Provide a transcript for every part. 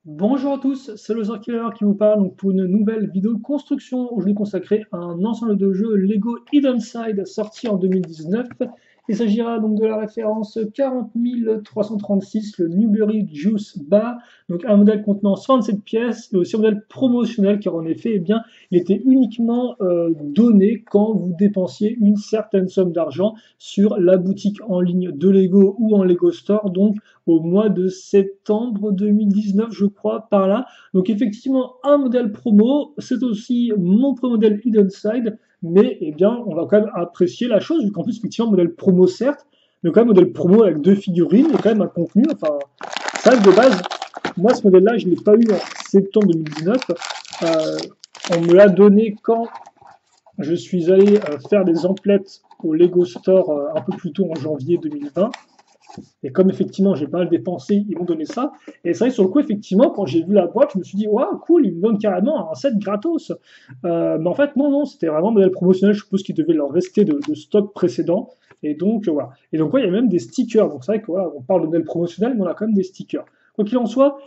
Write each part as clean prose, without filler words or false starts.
Bonjour à tous, c'est le Killer qui vous parle donc pour une nouvelle vidéo construction où je vais consacrer à un ensemble de jeux Lego Hidden Side sorti en 2019. Il s'agira donc de la référence 40336, le Newberry Juice Bar, donc un modèle contenant 67 pièces et aussi un modèle promotionnel car en effet, il était uniquement donné quand vous dépensiez une certaine somme d'argent sur la boutique en ligne de Lego ou en Lego Store. Donc au mois de septembre 2019, je crois, par là. Donc effectivement, un modèle promo, c'est aussi mon premier modèle Hidden Side, mais eh bien, on va quand même apprécier la chose, vu qu'en plus, effectivement, modèle promo, certes, mais quand même modèle promo avec deux figurines, et quand même un contenu, enfin, ça de base, moi, ce modèle-là, je ne l'ai pas eu en septembre 2019. Euh, on me l'a donné quand je suis allé faire des emplettes au Lego Store un peu plus tôt en janvier 2020. Et comme effectivement j'ai pas mal dépensé, ils m'ont donné ça. Et c'est vrai que sur le coup, effectivement, quand j'ai vu la boîte, je me suis dit, waouh, cool, ils me donnent carrément un set gratos. Mais en fait, non, non, c'était vraiment un modèle promotionnel, je suppose qu'il devait leur rester de stock précédent. Et donc, voilà. Et donc, ouais, il y a même des stickers. Donc, c'est vrai que voilà, on parle de modèle promotionnel, mais on a quand même des stickers. Quoi qu'il en soit,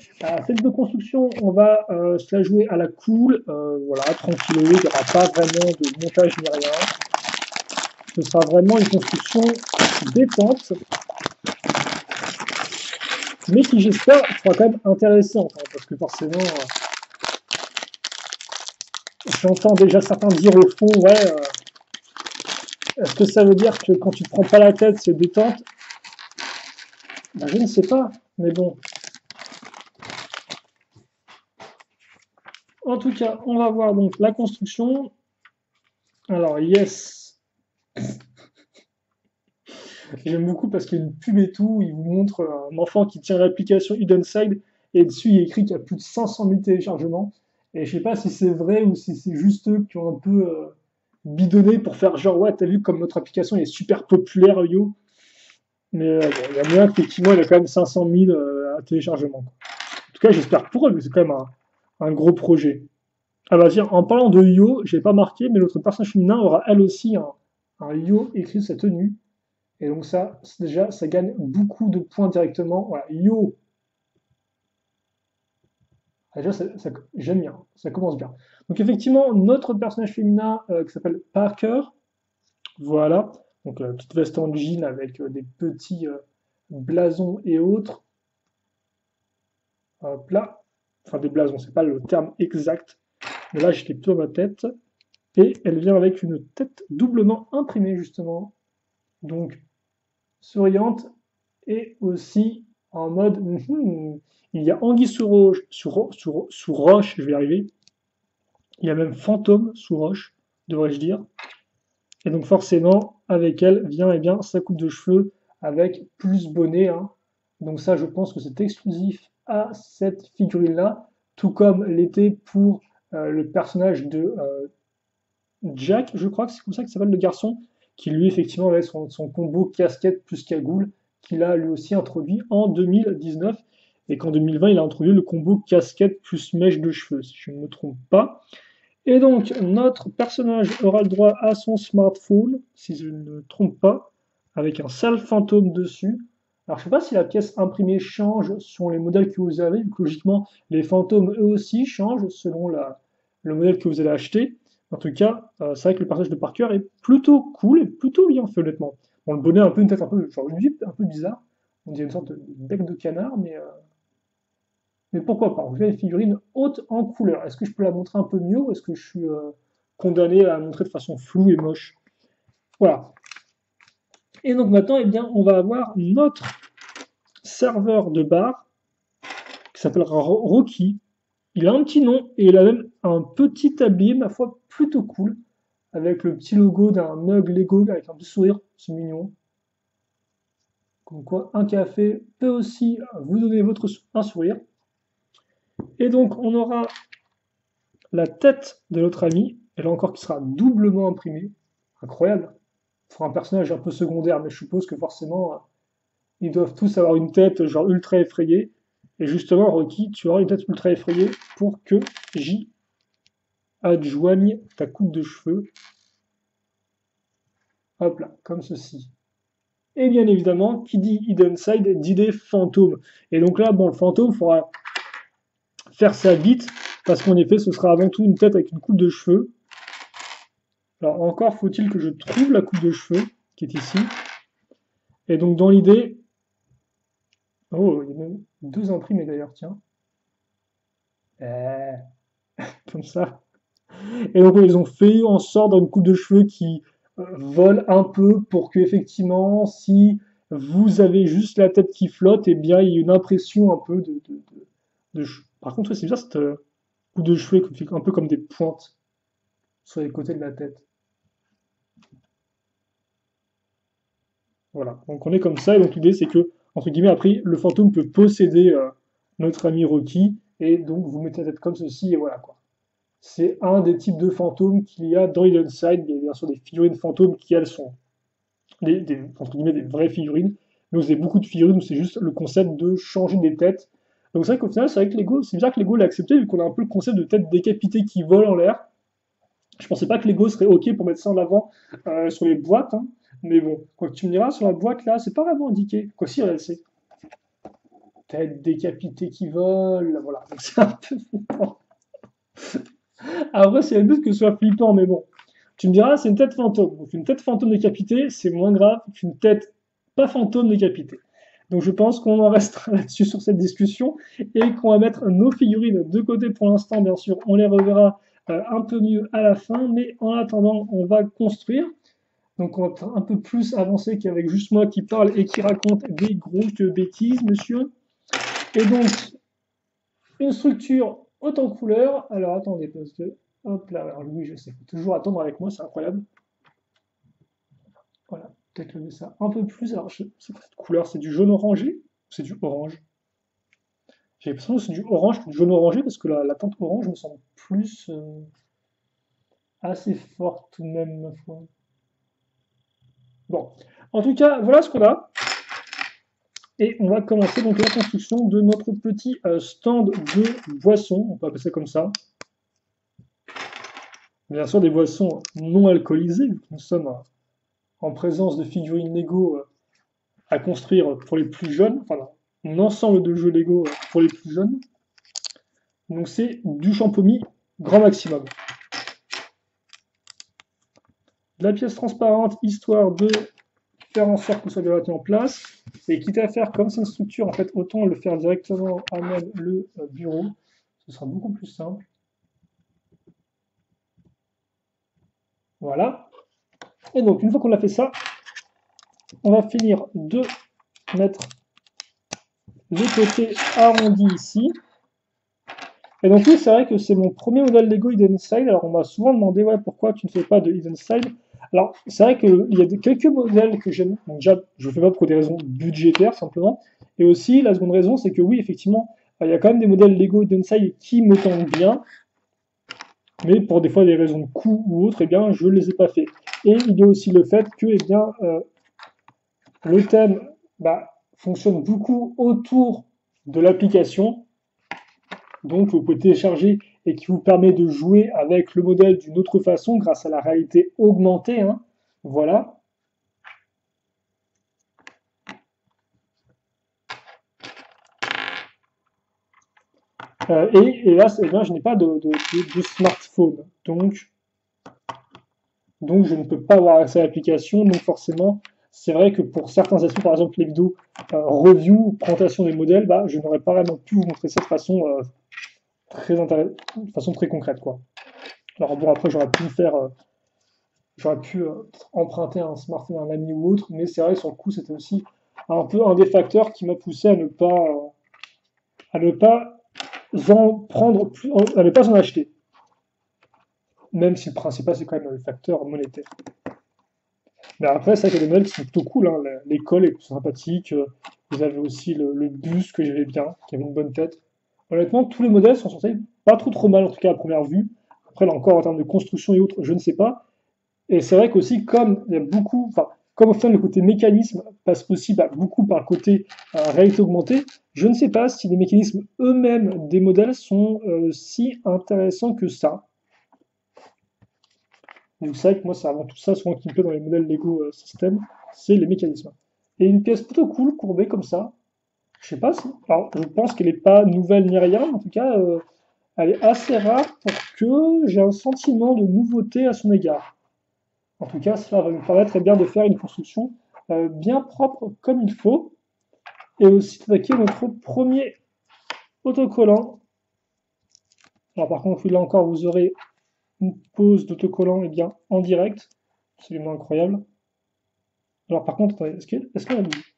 cette de construction, on va se la jouer à la cool, voilà, tranquille, il n'y aura pas vraiment de montage ni rien. Ce sera vraiment une construction détente, mais qui j'espère sera quand même intéressante, hein, parce que forcément, j'entends déjà certains dire au fond, ouais, est-ce que ça veut dire que quand tu te prends pas la tête, c'est détente? Ben, je ne sais pas, mais bon. En tout cas, on va voir donc la construction. Alors, yes, j'aime beaucoup parce qu'il y a une pub et tout, il vous montre un enfant qui tient l'application Hidden Side, et dessus il est écrit qu'il y a plus de 500 000 téléchargements. Et je sais pas si c'est vrai ou si c'est juste eux qui ont un peu bidonné pour faire genre, ouais, t'as vu comme notre application est super populaire, yo. Mais bon, il y a moyen qu'effectivement, il a quand même 500 000 téléchargements, quoi. En tout cas, j'espère pour eux, mais c'est quand même un gros projet. Ah bah tiens, en parlant de Yo, j'ai pas marqué, mais l'autre personnage féminin aura elle aussi un Yo écrit sur sa tenue. Et donc ça, déjà, ça gagne beaucoup de points directement. Voilà, Yo, ah, déjà, j'aime bien, ça commence bien. Donc effectivement, notre personnage féminin qui s'appelle Parker, voilà. Donc petite veste en jean avec des petits blasons et autres. Hop là. Enfin, des blasons, c'est pas le terme exact. Mais là, j'étais plutôt dans ma tête. Et elle vient avec une tête doublement imprimée, justement. Donc, souriante. Et aussi en mode, il y a anguille sous roche, sous roche, je vais y arriver. Il y a même fantôme sous roche, devrais-je dire. Et donc, forcément, avec elle vient eh bien, sa coupe de cheveux avec plus bonnet, hein. Donc, ça, je pense que c'est exclusif à cette figurine-là. Tout comme l'était pour le personnage de Jack, je crois que c'est comme ça qu'il s'appelle le garçon, qui lui effectivement avait son combo casquette plus cagoule, qu'il a lui aussi introduit en 2019, et qu'en 2020 il a introduit le combo casquette plus mèche de cheveux, si je ne me trompe pas. Et donc notre personnage aura le droit à son smartphone, si je ne me trompe pas, avec un sale fantôme dessus. Alors je ne sais pas si la pièce imprimée change selon les modèles que vous avez, vu que logiquement les fantômes eux aussi changent selon le modèle que vous allez acheter. En tout cas, c'est vrai que le personnage de Parker est plutôt cool et plutôt bien fait honnêtement. Bon, le bonnet a un peu une tête un peu, genre une jupe un peu bizarre. On dirait une sorte de bec de canard, mais pourquoi pas. On fait une figurine haute en couleur. Est-ce que je peux la montrer un peu mieux ou est-ce que je suis condamné à la montrer de façon floue et moche? Voilà. Et donc maintenant, eh bien, on va avoir notre serveur de bar qui s'appellera Rocky. Il a un petit nom et il a même un petit tablier, ma foi, plutôt cool, avec le petit logo d'un mug Lego avec un petit sourire, c'est mignon. Comme quoi, un café peut aussi vous donner un sourire. Et donc, on aura la tête de notre ami, et là encore qui sera doublement imprimée. Incroyable. Pour un personnage un peu secondaire, mais je suppose que forcément, ils doivent tous avoir une tête genre ultra effrayée. Et justement, Rocky, tu auras une tête ultra effrayée pour que j'y adjoigne ta coupe de cheveux. Hop là, comme ceci. Et bien évidemment, qui dit Hidden Side dit des fantômes. Et donc là, bon, le fantôme, il faudra faire ça vite, parce qu'en effet, ce sera avant tout une tête avec une coupe de cheveux. Alors, encore faut-il que je trouve la coupe de cheveux, qui est ici. Et donc, dans l'idée... Oh, il y a même 2 imprimés d'ailleurs, tiens. Euh, Comme ça. Et donc, ils ont fait en sorte d'une coupe de cheveux qui vole un peu pour que, effectivement, si vous avez juste la tête qui flotte, eh bien, il y a une impression un peu Par contre, ouais, c'est bizarre cette coupe de cheveux qui fait un peu comme des pointes sur les côtés de la tête. Voilà. Donc, on est comme ça. Et donc, l'idée, c'est que, entre guillemets, après, le fantôme peut posséder notre ami Rocky. Et donc, vous mettez la tête comme ceci, et voilà, quoi. C'est un des types de fantômes qu'il y a dans Hidden Side. Il y a bien sûr des figurines fantômes qui, elles, sont entre guillemets, des vraies figurines. Mais vous avez beaucoup de figurines où c'est juste le concept de changer des têtes. Donc c'est vrai qu'au final, c'est vrai que Lego, c'est bizarre que Lego l'ait accepté, vu qu'on a un peu le concept de tête décapitée qui vole en l'air. Je pensais pas que Lego serait OK pour mettre ça en avant sur les boîtes, hein. Mais bon, quoi que tu me diras, sur la boîte là, c'est pas vraiment indiqué. Quoi si, c'est tête décapitée qui vole, voilà. Donc c'est un peu flippant. Après, c'est le but que ce soit flippant, mais bon. Tu me diras, c'est une tête fantôme. Donc une tête fantôme décapitée, c'est moins grave qu'une tête pas fantôme décapitée. Donc je pense qu'on en restera là-dessus sur cette discussion et qu'on va mettre nos figurines de côté pour l'instant, bien sûr. On les reverra un peu mieux à la fin, mais en attendant, on va construire. Donc on va un peu plus avancer qu'avec juste moi qui parle et qui raconte des grosses bêtises, monsieur. Et donc, une structure haute en couleur. Alors attendez, parce que... Hop là, alors oui, je sais, il faut toujours attendre avec moi, c'est incroyable. Voilà, peut-être lever ça un peu plus. Alors, c'est quoi cette couleur? C'est du jaune orangé? C'est du orange? J'ai l'impression que c'est du orange que du jaune orangé parce que la teinte orange me semble plus assez forte tout de même, ma foi. Bon, en tout cas, voilà ce qu'on a. Et on va commencer donc la construction de notre petit stand de boissons, on peut appeler ça comme ça. Bien sûr, des boissons non alcoolisées, vu que nous sommes en présence de figurines Lego à construire pour les plus jeunes, enfin un ensemble de jeux Lego pour les plus jeunes. Donc c'est du champomis grand maximum. De la pièce transparente, histoire de faire en sorte que ça soit bien en place. Et quitte à faire comme c'est une structure, en fait, autant le faire directement à même le bureau. Ce sera beaucoup plus simple. Voilà. Et donc, une fois qu'on a fait ça, on va finir de mettre les côtés arrondis ici. Et donc oui, c'est vrai que c'est mon premier modèle Lego Hidden Side. Alors on m'a souvent demandé ouais, pourquoi tu ne fais pas de Hidden Side. Alors c'est vrai qu'il y a quelques modèles que j'aime. Donc déjà, je ne le fais pas pour des raisons budgétaires simplement. Et aussi, la seconde raison, c'est que oui, effectivement, il y a quand même des modèles Lego Hidden Side qui me tentent bien. Mais pour des fois des raisons de coût ou autre, eh bien, je ne les ai pas fait. Et il y a aussi le fait que eh bien, le thème fonctionne beaucoup autour de l'application. Donc vous pouvez télécharger et qui vous permet de jouer avec le modèle d'une autre façon grâce à la réalité augmentée, hein. Voilà. Et là, eh bien, je n'ai pas de smartphone. Donc je ne peux pas avoir accès à l'application. Donc forcément, c'est vrai que pour certains aspects, par exemple les vidéos review, présentation des modèles, je n'aurais pas vraiment pu vous montrer ça de façon très concrète, quoi. Alors bon, après j'aurais pu faire j'aurais pu emprunter un smartphone à un ami ou autre, mais c'est vrai que sur le coup, c'était aussi un peu un des facteurs qui m'a poussé à ne pas en prendre plus, à ne pas en acheter. Même si le principal, c'est quand même le facteur monétaire. Mais après, c'est vrai qu'il y a des modèles qui sont plutôt cool, hein. L'école est sympathique. Vous avez aussi le bus que j'aimais bien, qui avait une bonne tête. Honnêtement, tous les modèles sont censés pas trop mal, en tout cas à première vue. Après, là encore, en termes de construction et autres, je ne sais pas. Et c'est vrai qu'aussi, comme il y a beaucoup, enfin, comme au final le côté mécanisme passe aussi beaucoup par le côté réalité augmentée, je ne sais pas si les mécanismes eux-mêmes des modèles sont si intéressants que ça. Donc c'est vrai que moi, c'est avant tout ça, souvent qui me plaît dans les modèles Lego System, c'est les mécanismes. Et une pièce plutôt cool, courbée comme ça. Je sais pas si. Alors, je pense qu'elle n'est pas nouvelle ni rien, mais en tout cas, elle est assez rare pour que j'ai un sentiment de nouveauté à son égard. En tout cas, cela va nous permettre eh bien, de faire une construction bien propre comme il faut, et aussi d'attaquer notre premier autocollant. Alors par contre, là encore, vous aurez une pose d'autocollant eh bien, en direct, absolument incroyable. Alors par contre, est-ce que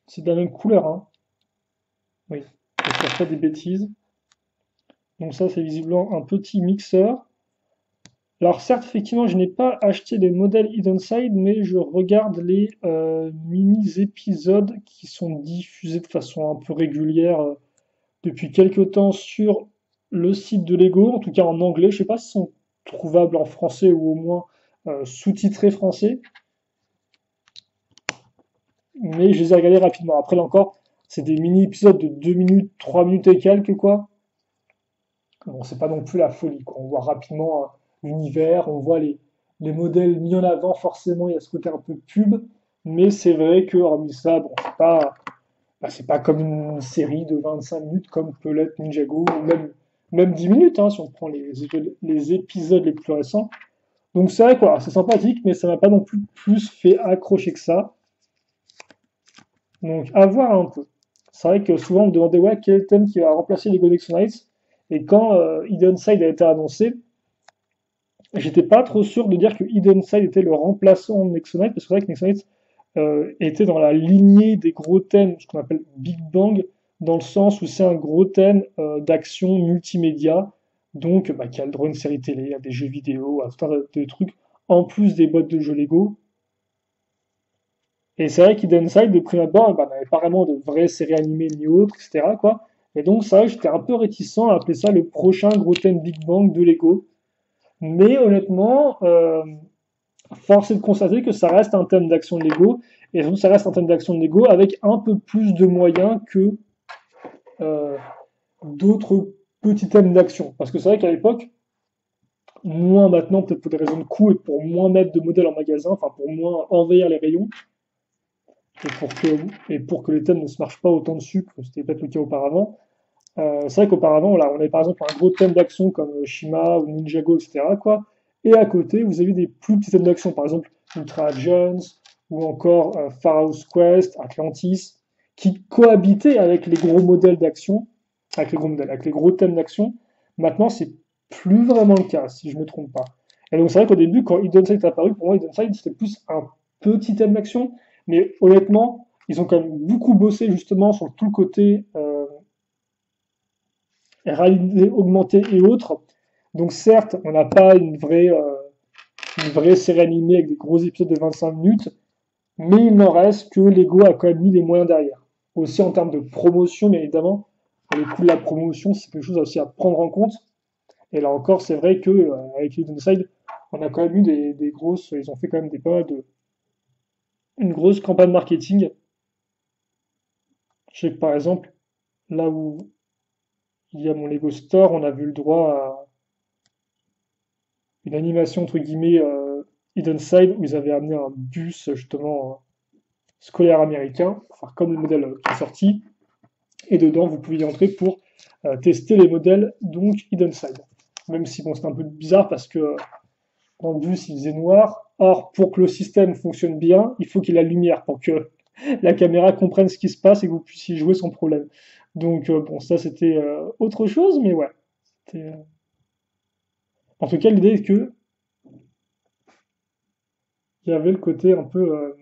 c'est de la même couleur, hein? Oui, je ne faire pas des bêtises. Donc ça, c'est visiblement un petit mixeur. Alors certes, effectivement, je n'ai pas acheté les modèles Hidden Side, mais je regarde les mini-épisodes qui sont diffusés de façon un peu régulière depuis quelques temps sur le site de Lego, en tout cas en anglais. Je ne sais pas s'ils sont trouvables en français ou au moins sous-titrés français, mais je les ai regardés rapidement. Après, là encore, c'est des mini-épisodes de 2 minutes, 3 minutes et quelques, quoi. Bon, c'est pas non plus la folie, quoi. On voit rapidement l'univers, on voit les modèles mis en avant, forcément, il y a ce côté un peu pub, mais c'est vrai que, hormis ça, bon, c'est pas comme une série de 25 minutes comme peut l'être Ninjago, ou même 10 minutes, hein, si on prend les épisodes les plus récents. Donc c'est vrai, quoi, c'est sympathique, mais ça m'a pas non plus fait accrocher que ça. Donc, à voir un peu. C'est vrai que souvent on me demandait ouais, quel est le thème qui va remplacer les Nexo Knights. Et quand Hidden Side a été annoncé, j'étais pas trop sûr de dire que Hidden Side était le remplaçant de Nexo Knights, parce que c'est vrai que Nexo Knights était dans la lignée des gros thèmes, ce qu'on appelle Big Bang, dans le sens où c'est un gros thème d'action multimédia, donc qui a le droit à une série télé, à des jeux vidéo, à tout un tas de trucs, en plus des boîtes de jeux Lego. Et c'est vrai qu'Idenside, de prime abord, n'avait pas vraiment de vraies séries animées ni autres, etc., quoi. Et donc, c'est vrai que j'étais un peu réticent à appeler ça le prochain gros thème Big Bang de Lego. Mais honnêtement, force est de constater que ça reste un thème d'action de Lego, et surtout ça reste un thème d'action de Lego avec un peu plus de moyens que euh, d'autres petits thèmes d'action. Parce que c'est vrai qu'à l'époque, moins maintenant, peut-être pour des raisons de coût et pour moins mettre de modèles en magasin, enfin pour moins envahir les rayons, et pour que les thèmes ne se marchent pas autant dessus que c'était peut-être le cas auparavant. C'est vrai qu'auparavant, là, on avait par exemple un gros thème d'action comme Shima ou Ninjago, etc., quoi. Et à côté, vous avez des plus petits thèmes d'action, par exemple Ultra Jones ou encore Pharaoh's Quest, Atlantis, qui cohabitaient avec les gros modèles d'action, avec les gros thèmes d'action. Maintenant, c'est plus vraiment le cas, si je ne me trompe pas. Et donc c'est vrai qu'au début, quand Hidden Side est apparu, pour moi, Hidden Side, c'était plus un petit thème d'action, mais honnêtement, ils ont quand même beaucoup bossé justement sur tout le côté réalité augmentée et autres. Donc certes, on n'a pas une vraie série animée avec des gros épisodes de 25 minutes, mais il n'en reste que Lego a quand même mis les moyens derrière. Aussi en termes de promotion, bien évidemment, le coût de la promotion, c'est quelque chose aussi à prendre en compte. Et là encore, c'est vrai que avec les Side, on a quand même eu des grosses, ils ont fait quand même des pas mal de, une grosse campagne marketing. Je sais que par exemple, là où il y a mon Lego Store, on a vu le droit à une animation entre guillemets Hidden Side où ils avaient amené un bus justement scolaire américain, enfin comme le modèle qui est sorti, et dedans vous pouvez y entrer pour tester les modèles donc Hidden Side. Même si bon c'est un peu bizarre parce que dans le bus il faisait noir. Or pour que le système fonctionne bien, il faut qu'il y ait la lumière pour que la caméra comprenne ce qui se passe et que vous puissiez jouer sans problème. Donc bon ça c'était autre chose, mais ouais. En tout cas l'idée est que il y avait le côté un peu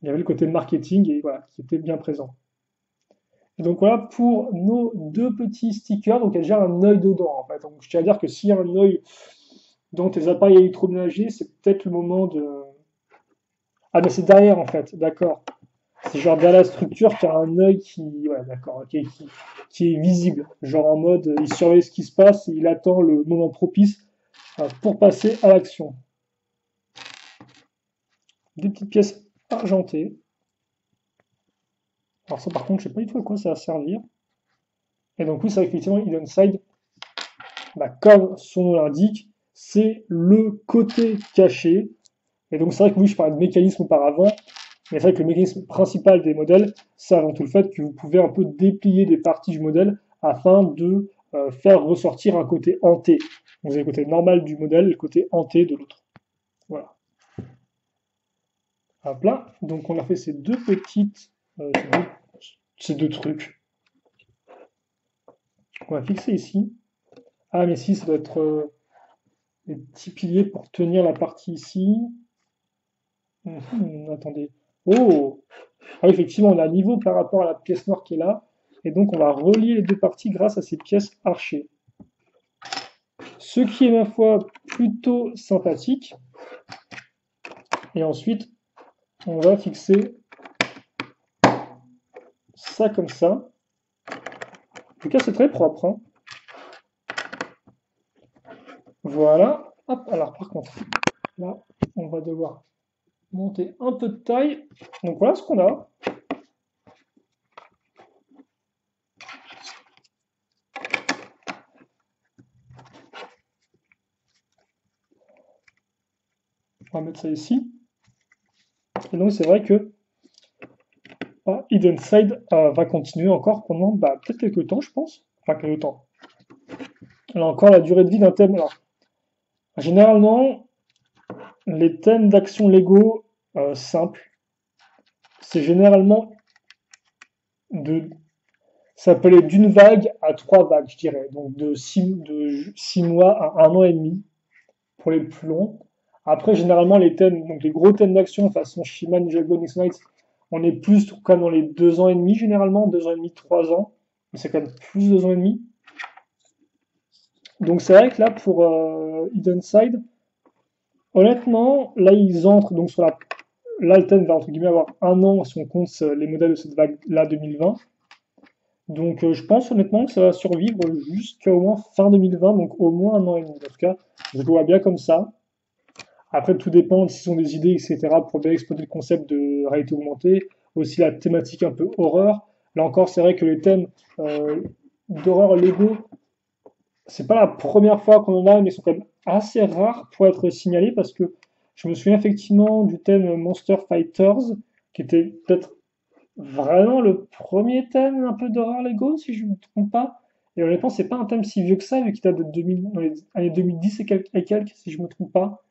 il y avait le côté marketing et voilà, qui était bien présent. Et donc voilà pour nos deux petits stickers. Donc il y a déjà un œil dedans en fait. Donc je tiens à dire que s'il y a un œil dans tes appareils électroménagers, c'est peut-être le moment de. Ah mais c'est derrière en fait, d'accord. C'est genre derrière la structure qu'il y a un œil qui. Ouais, d'accord, ok, qui est visible. Genre en mode il surveille ce qui se passe et il attend le moment propice pour passer à l'action. Des petites pièces argentées. Alors ça par contre, je sais pas du tout à quoi ça va servir. Et donc oui, c'est vrai qu'effectivement, Hidden Side, comme son nom l'indique, c'est le côté caché. Et donc c'est vrai que oui, je parlais de mécanisme auparavant. Mais c'est vrai que le mécanisme principal des modèles, c'est avant tout le fait que vous pouvez un peu déplier des parties du modèle afin de faire ressortir un côté hanté. Vous avez le côté normal du modèle et le côté hanté de l'autre. Voilà. Hop là. Donc on a fait ces deux petites, ces deux trucs qu'on va fixer ici. Ah mais si, ça doit être des petits piliers pour tenir la partie ici. Attendez. Oh! Ah oui, effectivement, on a un niveau par rapport à la pièce noire qui est là. Et donc on va relier les deux parties grâce à ces pièces archées. Ce qui est, ma foi, plutôt sympathique. Et ensuite, on va fixer ça comme ça. En tout cas, c'est très propre, hein. Voilà. Hop, alors par contre, là, on va devoir monter un peu de taille. Donc voilà ce qu'on a. On va mettre ça ici. Et donc c'est vrai que Hidden Side va continuer encore pendant peut-être quelques temps, je pense. Enfin, quelques temps. Là encore, la durée de vie d'un thème. Alors, généralement, les thèmes d'action Lego simples, c'est généralement de. Ça peut aller d'une vague à trois vagues, je dirais. Donc de 6 mois à 1 an et demi pour les plus longs. Après, généralement, les thèmes, donc les gros thèmes d'action, façon Shima, Ninjago, Next Knights, on est plus quand même dans les 2 ans et demi, généralement, 2 ans et demi, 3 ans. Mais c'est quand même plus de 2 ans et demi. Donc c'est vrai que là, pour Hidden Side, honnêtement, là, ils entrent donc sur la. Là, le thème va entre guillemets avoir 1 an si on compte les modèles de cette vague-là 2020. Donc je pense honnêtement que ça va survivre jusqu'à au moins fin 2020, donc au moins 1 an et demi. En tout cas, je le vois bien comme ça. Après, tout dépend s'ils ont des idées, etc., pour bien exploiter le concept de réalité augmentée. Aussi la thématique un peu horreur. Là encore, c'est vrai que les thèmes d'horreur Lego, c'est pas la première fois qu'on en a, mais ils sont quand même assez rares pour être signalés parce que je me souviens effectivement du thème Monster Fighters, qui était peut-être vraiment le premier thème un peu d'horreur Lego, si je ne me trompe pas. Et honnêtement, c'est pas un thème si vieux que ça, vu qu'il date de 2000, dans les années 2010 et quelques, si je me trompe pas.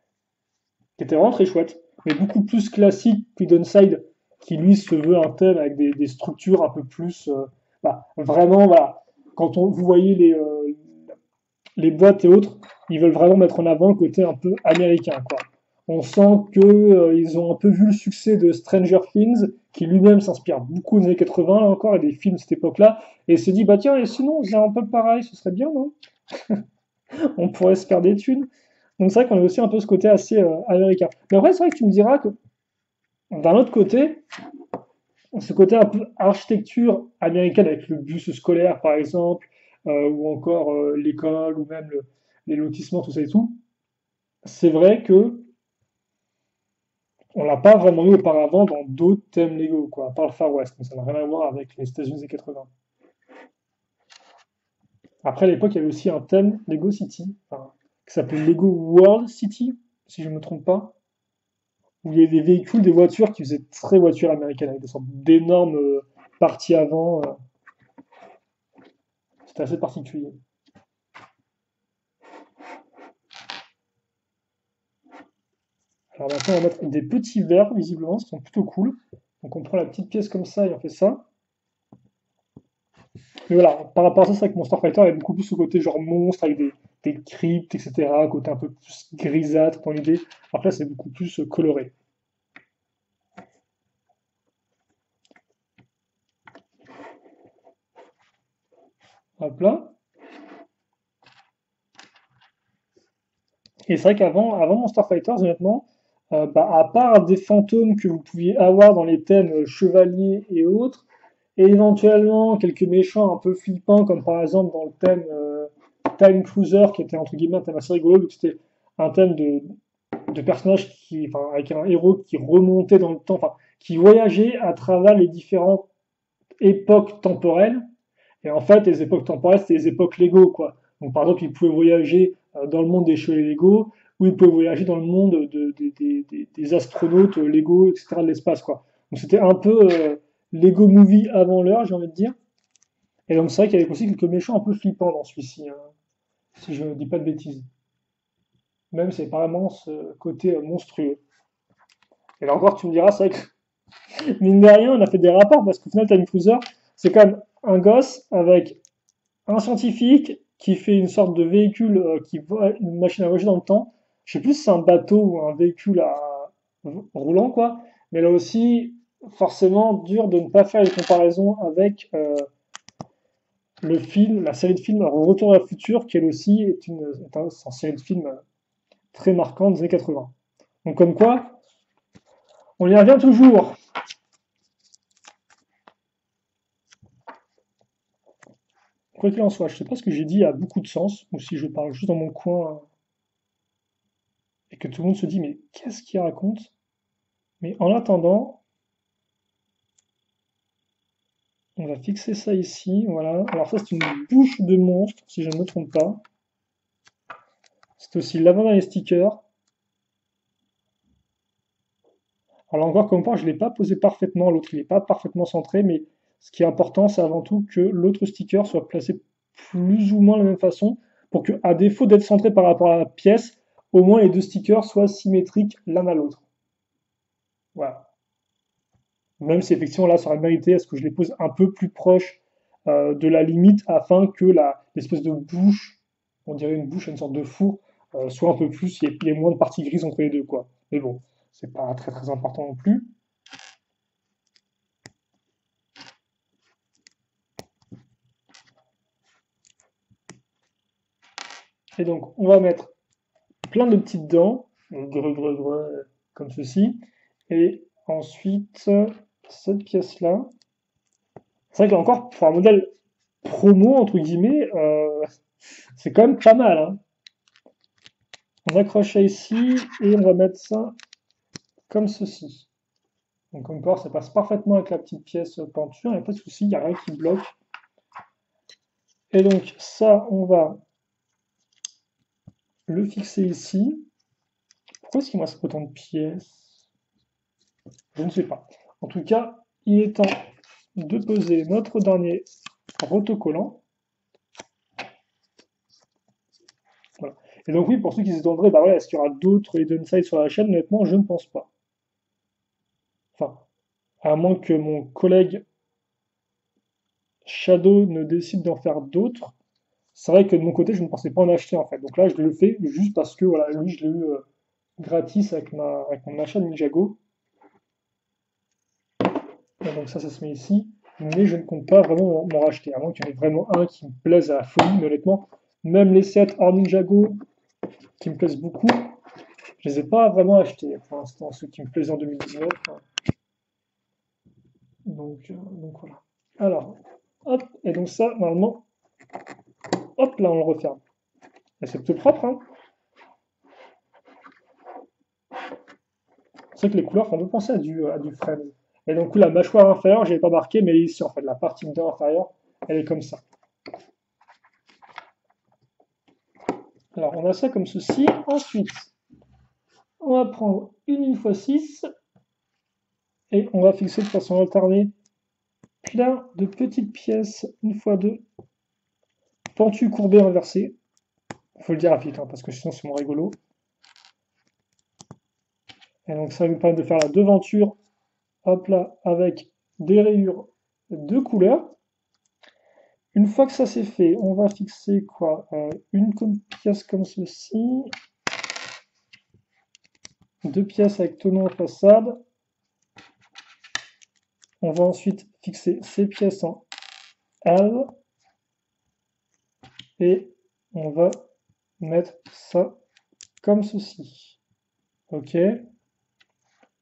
Qui était vraiment très chouette, mais beaucoup plus classique que Downside, qui lui se veut un thème avec des structures un peu plus. Vraiment, voilà. Quand vous voyez les boîtes et autres, ils veulent vraiment mettre en avant le côté un peu américain, quoi. On sent que ils ont un peu vu le succès de Stranger Things, qui lui-même s'inspire beaucoup des années 80, là encore, et des films de cette époque-là, et se dit, bah tiens, et sinon, on faisait un peu pareil, ce serait bien, non? On pourrait se faire des thunes. Donc c'est vrai qu'on a aussi un peu ce côté assez américain. Mais après, c'est vrai que tu me diras que, d'un autre côté, ce côté un peu architecture américaine avec le bus scolaire, par exemple, ou encore l'école, ou même les lotissements, tout ça et tout, c'est vrai que on l'a pas vraiment eu auparavant dans d'autres thèmes Lego, quoi, à part le Far West, mais ça n'a rien à voir avec les États-Unis des 80. Après, à l'époque, il y avait aussi un thème Lego City, enfin, qui s'appelait Lego World City, si je ne me trompe pas, où il y avait des véhicules, des voitures qui faisaient très voiture américaine, avec des sortes d'énormes parties avant. C'était assez particulier. Alors maintenant, on va mettre des petits verres, visiblement, qui sont plutôt cool. Donc on prend la petite pièce comme ça et on fait ça. Mais voilà, par rapport à ça, c'est vrai que Monster Fighter est beaucoup plus ce côté genre monstre, avec des cryptes, etc. Côté un peu plus grisâtre dans l'idée. Alors que là, c'est beaucoup plus coloré. Hop là. Et c'est vrai avant Monster Fighters, honnêtement, à part des fantômes que vous pouviez avoir dans les thèmes chevaliers et autres, et éventuellement quelques méchants un peu flippants, comme par exemple dans le thème Time Cruiser, qui était entre guillemets un thème assez rigolo, vu que c'était un thème de personnages enfin, avec un héros qui remontait dans le temps, enfin, qui voyageait à travers les différentes époques temporelles. Et en fait, les époques temporelles, c'était les époques Lego, quoi. Donc, par exemple, ils pouvaient voyager dans le monde des chevaliers Lego, ou ils pouvaient voyager dans le monde des astronautes Lego, etc., de l'espace, quoi. Donc c'était un peu Lego Movie avant l'heure, j'ai envie de dire. Et donc c'est vrai qu'il y avait aussi quelques méchants un peu flippants dans celui-ci, hein, si je ne dis pas de bêtises. Même c'est apparemment ce côté monstrueux. Et là encore, tu me diras, c'est vrai que mine de rien, on a fait des rapports parce qu'au final, Time Cruiser, c'est quand même un gosse avec un scientifique qui fait une sorte de véhicule qui voit une machine à voyager dans le temps. Je sais plus si c'est un bateau ou un véhicule roulant, quoi. Mais là aussi, forcément, dur de ne pas faire les comparaisons avec le film, la série de films Retour à le futur, qui elle aussi est une série de films très marquante des années 80. Donc comme quoi, on y revient toujours. Quoi qu'il en soit, je sais pas ce que j'ai dit a beaucoup de sens, ou si je parle juste dans mon coin et que tout le monde se dit mais qu'est-ce qu'il raconte? Mais en attendant, on va fixer ça ici, voilà. Alors ça c'est une bouche de monstre, si je ne me trompe pas. C'est aussi l'avant-dernier sticker. Alors encore comme quoi, je ne l'ai pas posé parfaitement, l'autre il n'est pas parfaitement centré, mais ce qui est important, c'est avant tout que l'autre sticker soit placé plus ou moins de la même façon, pour que, à défaut d'être centré par rapport à la pièce, au moins les deux stickers soient symétriques l'un à l'autre. Voilà. Même si effectivement là, ça aurait mérité à ce que je les pose un peu plus proche de la limite afin que l'espèce de bouche, on dirait une bouche, une sorte de four, soit un peu plus, il y ait moins de parties grises entre les deux, quoi. Mais bon, c'est pas très très important non plus. Et donc, on va mettre plein de petites dents, comme ceci. Et ensuite, cette pièce-là. C'est vrai que là encore, pour un modèle promo, entre guillemets, c'est quand même pas mal, hein. On accroche ça ici et on va mettre ça comme ceci. Donc encore, ça passe parfaitement avec la petite pièce peinture, il n'y a pas de souci, il n'y a rien qui bloque. Et donc ça, on va le fixer ici. Pourquoi est-ce qu'il me reste autant de pièces? Je ne sais pas. En tout cas, il est temps de poser notre dernier autocollant. Voilà. Et donc oui, pour ceux qui se demanderaient, bah voilà, est-ce qu'il y aura d'autres Hidden Side sur la chaîne? Honnêtement, je ne pense pas. Enfin, à moins que mon collègue Shadow ne décide d'en faire d'autres. C'est vrai que de mon côté, je ne pensais pas en acheter en fait. Donc là, je le fais juste parce que voilà, lui, je l'ai eu gratis avec mon achat de Ninjago. Et donc ça se met ici. Mais je ne compte pas vraiment m'en racheter. À moins qu'il y en ait vraiment un qui me plaise à la folie. Mais honnêtement, même les sets hors Ninjago qui me plaisent beaucoup, je les ai pas vraiment achetés pour l'instant, ceux qui me plaisaient en 2019. Donc voilà. Alors, hop, et donc ça, normalement, hop, là on le referme. Et c'est tout propre, hein. C'est vrai que les couleurs font un peu penser à du Friends. Et donc la mâchoire inférieure, je l'ai pas marqué, mais elle est ici en fait, la partie inférieure, elle est comme ça. Alors on a ça comme ceci. Ensuite, on va prendre une 1x6 et on va fixer de façon alternée plein de petites pièces 1x2 pentues, courbées, inversées. Il faut le dire à vite, hein, parce que sinon c'est moins rigolo. Et donc ça va nous permettre de faire la devanture, hop là, avec des rayures de couleur. Une fois que ça c'est fait, on va fixer quoi? Une pièce comme ceci, deux pièces avec tonneau en façade. On va ensuite fixer ces pièces en L et on va mettre ça comme ceci. Ok.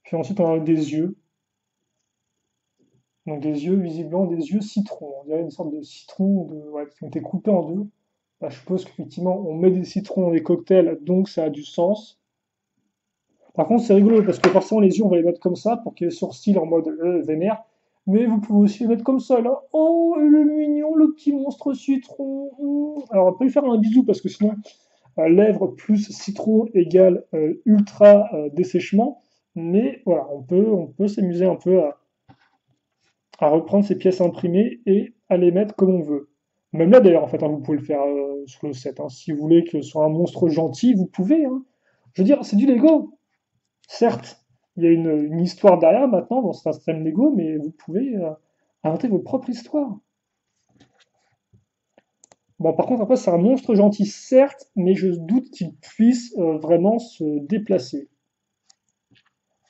Puis ensuite on a des yeux. Donc des yeux visiblement des yeux citron. On dirait une sorte de citron qui ont été coupés en deux. Là, je suppose qu'effectivement on met des citrons dans des cocktails, donc ça a du sens. Par contre, c'est rigolo parce que forcément les yeux, on va les mettre comme ça pour qu'il y ait le sourcil en mode vénère. Mais vous pouvez aussi les mettre comme ça là. Oh, le mignon, le petit monstre citron. Alors, on va pas lui faire un bisou parce que sinon, lèvres plus citron égale ultra dessèchement. Mais voilà, on peut s'amuser un peu à reprendre ces pièces imprimées et à les mettre comme on veut. Même là d'ailleurs, en fait, hein, vous pouvez le faire sur le set, hein. Si vous voulez que ce soit un monstre gentil, vous pouvez, hein. Je veux dire, c'est du Lego. Certes, il y a une histoire derrière maintenant dans ce système Lego, mais vous pouvez inventer vos propres histoires. Bon, par contre, après, c'est un monstre gentil, certes, mais je doute qu'il puisse vraiment se déplacer.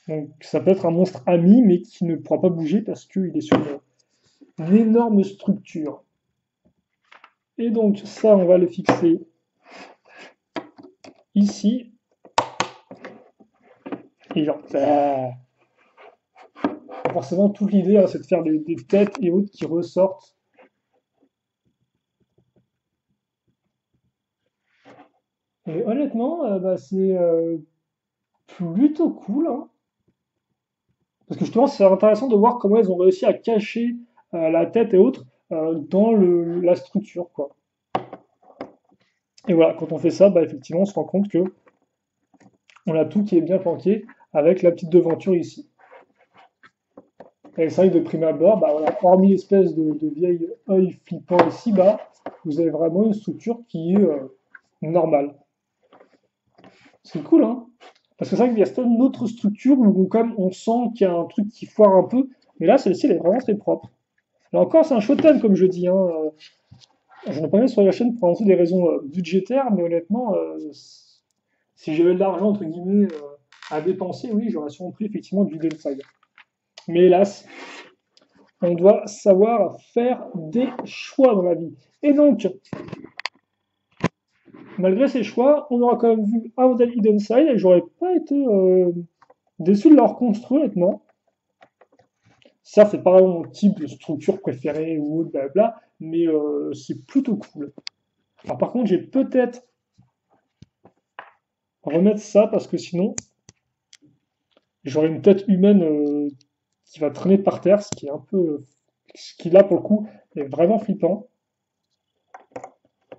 Donc, ça peut être un monstre ami, mais qui ne pourra pas bouger parce qu'il est sur une énorme structure. Et donc, ça, on va le fixer ici. Et genre, forcément, toute l'idée, hein, c'est de faire des têtes et autres qui ressortent. Et honnêtement, bah, c'est plutôt cool, hein. Parce que justement, c'est intéressant de voir comment ils ont réussi à cacher la tête et autres dans la structure, quoi. Et voilà, quand on fait ça, bah, effectivement, on se rend compte que on a tout qui est bien planqué avec la petite devanture ici. Et c'est vrai que de prime abord, bah, voilà, hormis l'espèce de vieil œil flippant ici, bah, vous avez vraiment une structure qui est normale. C'est cool, hein? Parce que c'est vrai qu'il y a certaines autres structures où quand même on sent qu'il y a un truc qui foire un peu, mais là, celle-ci, elle est vraiment très propre. Là encore, c'est un show-time, comme je dis, hein. J'en ai parlé sur la chaîne pour des raisons budgétaires, mais honnêtement, si j'avais de l'argent, entre guillemets, à dépenser, oui, j'aurais sûrement pris effectivement du Downside. Mais hélas, on doit savoir faire des choix dans la vie. Et donc, malgré ces choix, on aura quand même vu un modèle Hidden Side et j'aurais pas été déçu de leur construire, honnêtement. Certes, c'est pas mon type de structure préférée ou autre, blabla, mais c'est plutôt cool. Alors, par contre, j'ai peut-être remettre ça parce que sinon, j'aurais une tête humaine qui va traîner par terre, ce qui est un peu. Ce qui là, pour le coup, est vraiment flippant.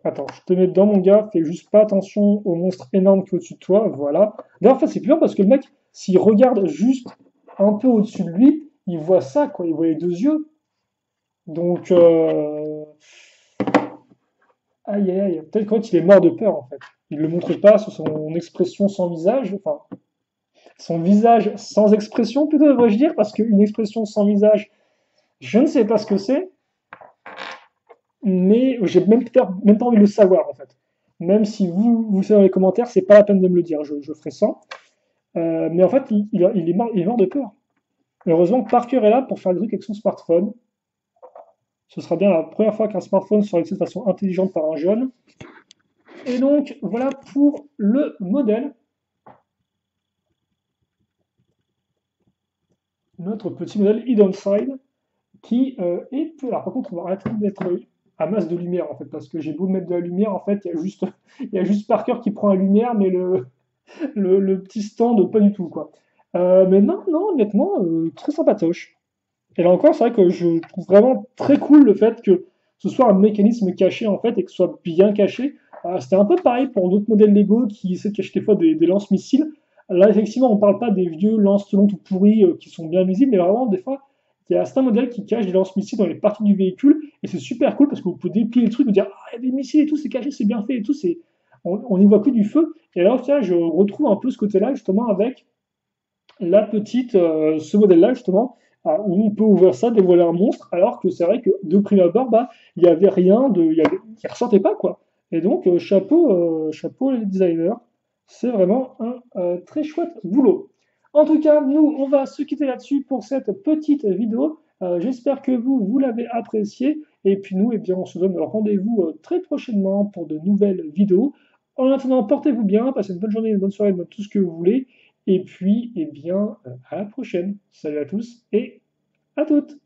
Attends, je te mets dedans, mon gars, fais juste pas attention au monstre énorme qui est au-dessus de toi, voilà. D'ailleurs, en fait, c'est plus parce que le mec, s'il regarde juste un peu au-dessus de lui, il voit ça, quoi, il voit les deux yeux. Donc, aïe aïe aïe, peut-être qu'en fait, il est mort de peur, en fait. Il ne le montre pas sur son expression sans visage, enfin, son visage sans expression, plutôt devrais-je dire, parce qu'une expression sans visage, je ne sais pas ce que c'est, mais j'ai même pas envie de le savoir, en fait. Même si vous le savez dans les commentaires, c'est pas la peine de me le dire, je ferai ça. Mais en fait, il est mort de peur. Heureusement que Parker est là pour faire des trucs avec son smartphone. Ce sera bien la première fois qu'un smartphone sera utilisé de façon intelligente par un jeune. Et donc, voilà pour le modèle. Notre petit modèle Hidden Side qui est peu. Alors, par contre, on va arrêter de mettre à masse de lumière en fait, parce que j'ai beau mettre de la lumière, en fait, il y a juste Parker qui prend la lumière, mais le petit stand, pas du tout, quoi. Mais non, non, honnêtement, très sympatoche. Et là encore, c'est vrai que je trouve vraiment très cool le fait que ce soit un mécanisme caché, en fait, et que ce soit bien caché. C'était un peu pareil pour d'autres modèles Lego qui essaient de cacher des fois des lance-missiles. Là, effectivement, on ne parle pas des vieux lance-telots tout pourris qui sont bien visibles, mais vraiment, des fois, il y a certains modèles qui cachent des lance-missiles dans les parties du véhicule, et c'est super cool parce que vous pouvez déplier le truc, vous dire, ah, il y a des missiles et tout, c'est caché, c'est bien fait et tout, on n'y voit que du feu. Et là, au final, je retrouve un peu ce côté-là, justement, avec ce modèle-là, justement, où on peut ouvrir ça, dévoiler un monstre, alors que c'est vrai que de prime abord, bah, il n'y avait rien qui ressortait pas, quoi. Et donc, chapeau les designers, c'est vraiment un très chouette boulot. En tout cas, nous, on va se quitter là-dessus pour cette petite vidéo. J'espère que vous l'avez apprécié. Et puis nous, eh bien, on se donne rendez-vous très prochainement pour de nouvelles vidéos. En attendant, portez-vous bien, passez une bonne journée, une bonne soirée, tout ce que vous voulez. Et puis, eh bien, à la prochaine. Salut à tous et à toutes.